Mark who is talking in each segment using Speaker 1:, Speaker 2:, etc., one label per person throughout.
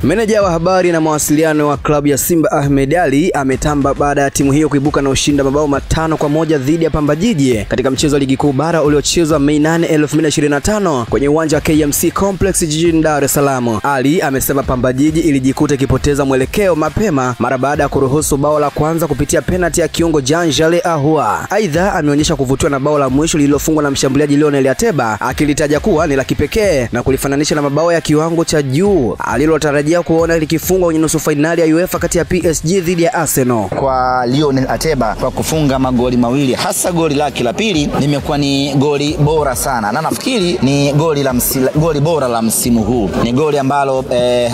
Speaker 1: Meneja wa habari na mawasiliano wa klabu ya Simba Ahmed Ally ametamba baada ya timu hiyo kuibuka na ushindi mabao 5-1 dhidi ya Pamba Jiji katika mchezo wa ligi kuu bara uliochezwa Mei 8, 2025 kwenye uwanja wa KMC Complex jijini Dar es Salaam. Ally amesema Pamba Jiji ilijikuta ikipoteza mwelekeo mapema mara baada ya kuruhusu bao la kwanza kupitia penalty ya kiungo Jean-Charles Ahoua. Aidha, ameonyesha kuvutiwa na bao la mwisho lililofungwa na mshambuliaji Lionel Ateba, akilitaja kuwa ni la kipekee na kulifananisha na mabao ya kiwango cha juu alilotarajia kuona likifungwa kwenye nusu finali ya UEFA kati ya PSG dhidi ya Arsenal.
Speaker 2: Kwa Lionel Ateba kwa kufunga magoli mawili, hasa goli lake la pili limekuwa ni goli bora sana, na nafikiri ni goli bora la msimu huu. Ni goli ambalo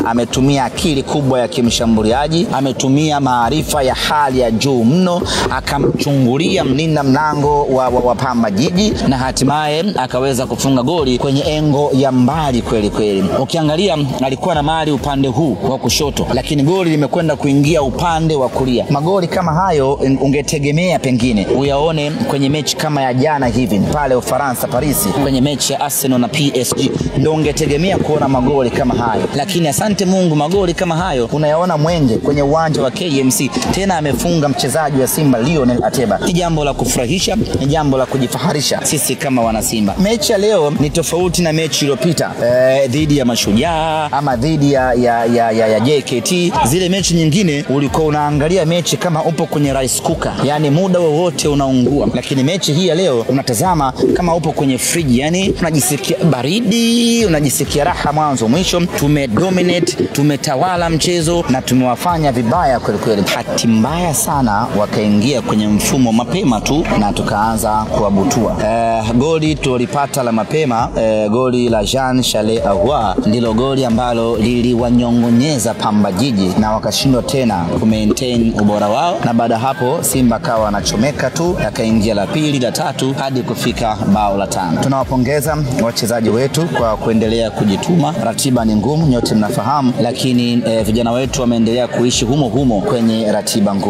Speaker 2: ametumia akili kubwa ya kimshambuliaji, ametumia maarifa ya hali ya juu mno, akamchungulia mlinda mlango wa Pamba Jiji na hatimaye akaweza kufunga goli kwenye engo ya mbali kweli kweli. Ukiangalia alikuwa na mali upande huu wa kushoto, lakini goli limekwenda kuingia upande wa kulia. Magoli kama hayo ungetegemea pengine uyaone kwenye mechi kama ya jana hivi pale Ufaransa Paris, kwenye mechi ya Arsenal na PSG, ndio ungetegemea kuona magoli kama hayo. Lakini asante Mungu, magoli kama hayo unayaona Mwenge kwenye uwanja wa KMC, tena amefunga mchezaji wa Simba Lionel Ateba. Ni jambo la kufurahisha, ni jambo la kujifaharisha sisi kama wana Simba. Mechi ya leo ni tofauti na mechi iliyopita dhidi ya Mashujaa ama dhidi ya JKT. Zile mechi nyingine ulikuwa unaangalia mechi kama upo kwenye rice cooker, yani muda wowote unaungua, lakini mechi hii ya leo unatazama kama upo kwenye friji, yani unajisikia baridi, unajisikia raha mwanzo mwisho. Tumedominate, tumetawala mchezo na tumewafanya vibaya kweli kweli. Hati mbaya sana wakaingia kwenye mfumo mapema tu na tukaanza kuabutua. Goli tulipata la mapema, goli la Jean-Charles Ahoua ndilo goli ambalo liliwanyongonyeza Pamba Jiji na wakashindwa tena kumaintain ubora wao, na baada hapo Simba kawa anachomeka tu, akaingia la pili, la tatu hadi kufika bao la 5. Tunawapongeza wachezaji wetu kwa kuendelea kujituma. Ratiba ni ngumu, nyote mnafahamu, lakini vijana wetu wameendelea kuishi humo humo kwenye ratiba ngumu.